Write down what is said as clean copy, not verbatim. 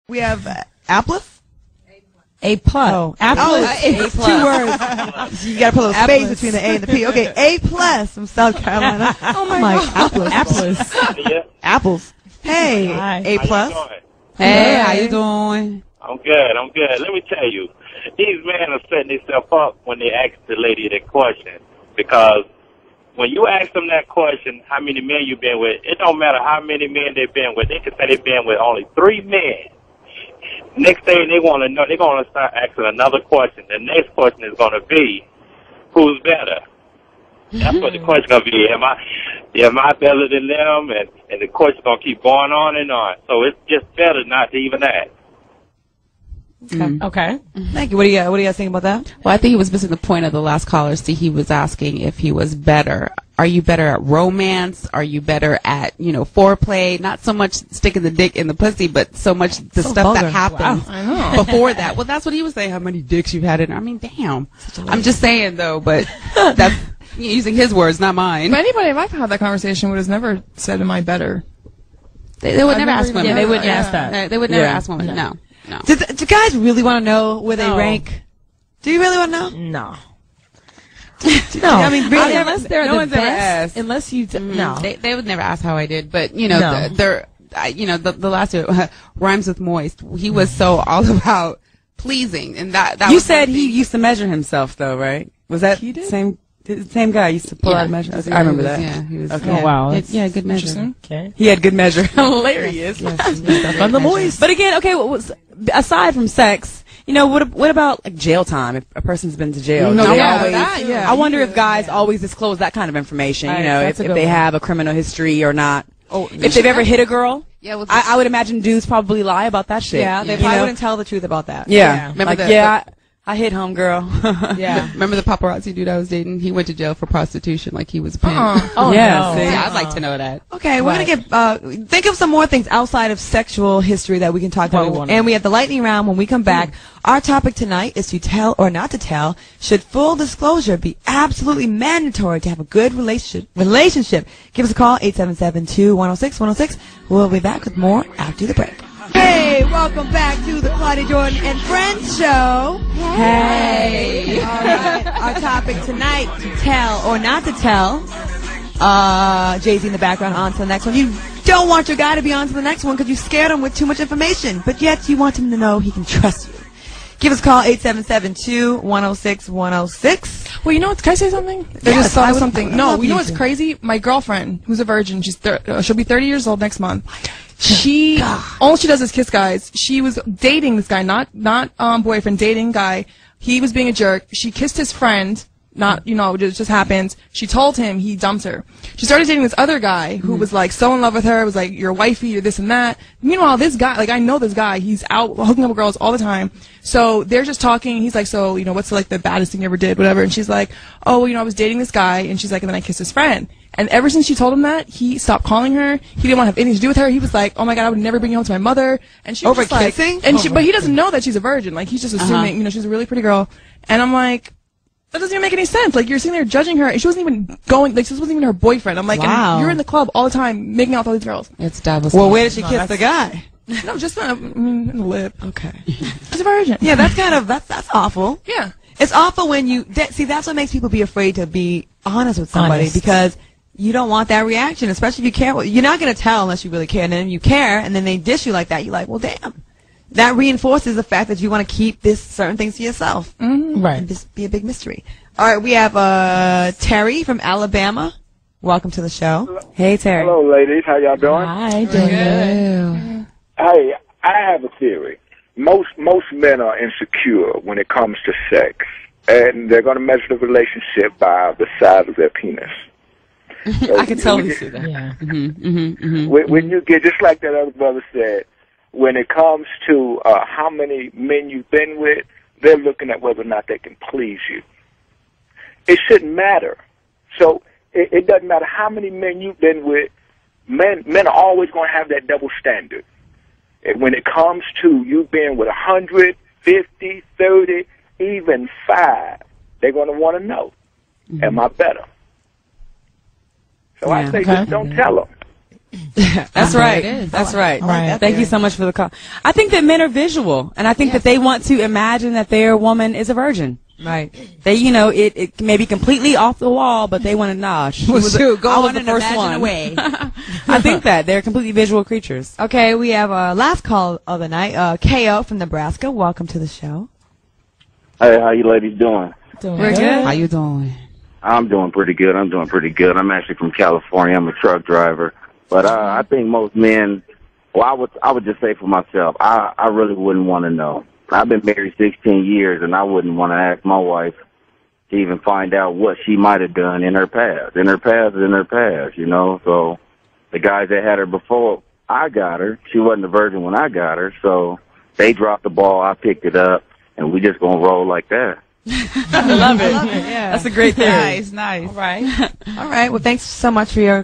We have Applus? A plus. Oh, Applus. A plus. 2 words. You got to put a little space between the A and the P. Okay, A plus from South Carolina. Oh my God. Applus. Yeah. Apples. Hey, Hi. A plus. How you doing? Hey, how you doing? I'm good. Let me tell you, these men are setting themselves up when they ask the lady that question. Because when you ask them that question, how many men you been with, it don't matter how many men they've been with. They can say they've been with only 3 men. Next thing they want to know, they're going to start asking another question. The next question is going to be, who's better? That's what the question going to be. Am I better than them? And the question going to keep going on and on. So it's just better not to even ask. Okay. Thank you. What do you guys think about that? Well, I think he was missing the point of the last caller. See, he was asking if he was better. Are you better at romance? Are you better at, foreplay? Not so much sticking the dick in the pussy, but so much the stuff vulgar. that happens before that. Well, that's what he was saying, how many dicks you've had in. I mean, damn. I'm just saying, though, but that's using his words, not mine. But anybody I've had that conversation would have never said, am I better? They would never ask women. Yeah, they wouldn't ask that. They would never ask women. No. Do guys really want to know where they rank? Do you really want to know? No. No. I mean, really? Unless they're No the one's ever best. asked. Unless you... no. They would never ask how I did, but, No. the last rhymes with moist. He was so all about pleasing, and that You was said one he thing. used to measure himself, though, right? Was that He did? the same guy used to pull out a measure? I remember that. Yeah, he was. Okay. Yeah. Oh, wow. Yeah, good measure. Okay. He had good measure. Hilarious. On the moist. But again, okay, aside from sex, what about like jail time? If a person's been to jail, No, do they yeah, always, that, yeah. I wonder if guys always disclose that kind of information. Right, If that's a good they one. have a criminal history or not. Oh, If they've ever hit a girl, Yeah, well, I would imagine dudes probably lie about that shit. yeah, they You probably know? wouldn't tell the truth about that. Yeah, Remember I hit homegirl. Yeah. Remember the paparazzi dude I was dating? He went to jail for prostitution, like he was a pimp. Oh, Yeah, no. see? Yeah, I'd like to know that. Okay, we're gonna get think of some more things outside of sexual history that we can talk about. And we have the lightning round when we come back. Our topic tonight is to tell or not to tell. Should full disclosure be absolutely mandatory to have a good relationship? Give us a call, 877-2-106-106. We'll be back with more after the break. Hey, welcome back to the Claudia Jordan and Friends show. Hey. All right. Our topic tonight, to tell or not to tell. Jay-Z in the background, on to the next one. You don't want your guy to be on to the next one because you scared him with too much information, but yet you want him to know he can trust you. Give us a call, 877-2-106-106. Well, can I say something? I Yes, just thought I of would- something. I would No, love you know you what's to. crazy? My girlfriend, who's a virgin, she'll be 30 years old next month. All she does is kiss guys. She was dating this guy, not boyfriend, dating guy. He was being a jerk. She kissed his friend. It just happens. She told him, he dumped her. She started dating this other guy who was like so in love with her, was like, you're wifey, you're this and that. Meanwhile, this guy, like I know this guy, he's out hooking up with girls all the time. So they're just talking. He's like, so, what's like the baddest thing you ever did, whatever. And she's like, oh, I was dating this guy. And she's like, and then I kissed his friend. And ever since she told him that, he stopped calling her. He didn't want to have anything to do with her. He was like, oh my God, I would never bring you home to my mother. And she was Over just like, kissing? but he doesn't know that she's a virgin. Like he's just assuming, she's a really pretty girl. And I'm like, that doesn't even make any sense. Like, you're sitting there judging her, and she wasn't even going, like, this wasn't even her boyfriend. I'm like, Wow. and you're in the club all the time making out with all these girls. It's devastating. Well, where did she kiss the guy? No, just in the lip. Okay. She's a virgin. Yeah, that's awful. Yeah. It's awful when see, that's what makes people be afraid to be honest with somebody because you don't want that reaction, especially if you care. You're not going to tell unless you really care, and then you care, and then they dish you like that. You're like, well, damn. That reinforces the fact that you want to keep certain things to yourself. Mm-hmm. Right. And just be a big mystery. All right, we have Terry from Alabama. Welcome to the show. Hey, Terry. Hello, ladies. How y'all doing? Hi, Daniel. Hey, I have a theory. Most men are insecure when it comes to sex, and they're going to measure the relationship by the size of their penis. So I can totally see that. Yeah. when you get, just like that other brother said, when it comes to how many men you've been with, they're looking at whether or not they can please you. It shouldn't matter. So it doesn't matter how many men you've been with. Men are always going to have that double standard. And when it comes to you being with 100, 50, 30, even 5, they're going to want to know, am I better? So I say just don't tell them. That's right. is. That's right. Right. Thank you so much for the call. I think that men are visual, and I think that they want to imagine that their woman is a virgin. Right. They, it may be completely off the wall, but they want to know. I was the first one. Away. I think that they're completely visual creatures. Okay, we have our last call of the night. KO from Nebraska. Welcome to the show. Hey, how you ladies doing? We're good. How you doing? I'm doing pretty good. I'm actually from California. I'm a truck driver. But I think most men, well, I would just say for myself, I really wouldn't want to know. I've been married 16 years, and I wouldn't want to ask my wife to even find out what she might have done in her past. In her past is in her past, So the guys that had her before I got her, she wasn't a virgin when I got her, so they dropped the ball, I picked it up, and we just going to roll like that. I love it. Yeah. That's a great theory. Nice. All right. All right. Well, thanks so much for your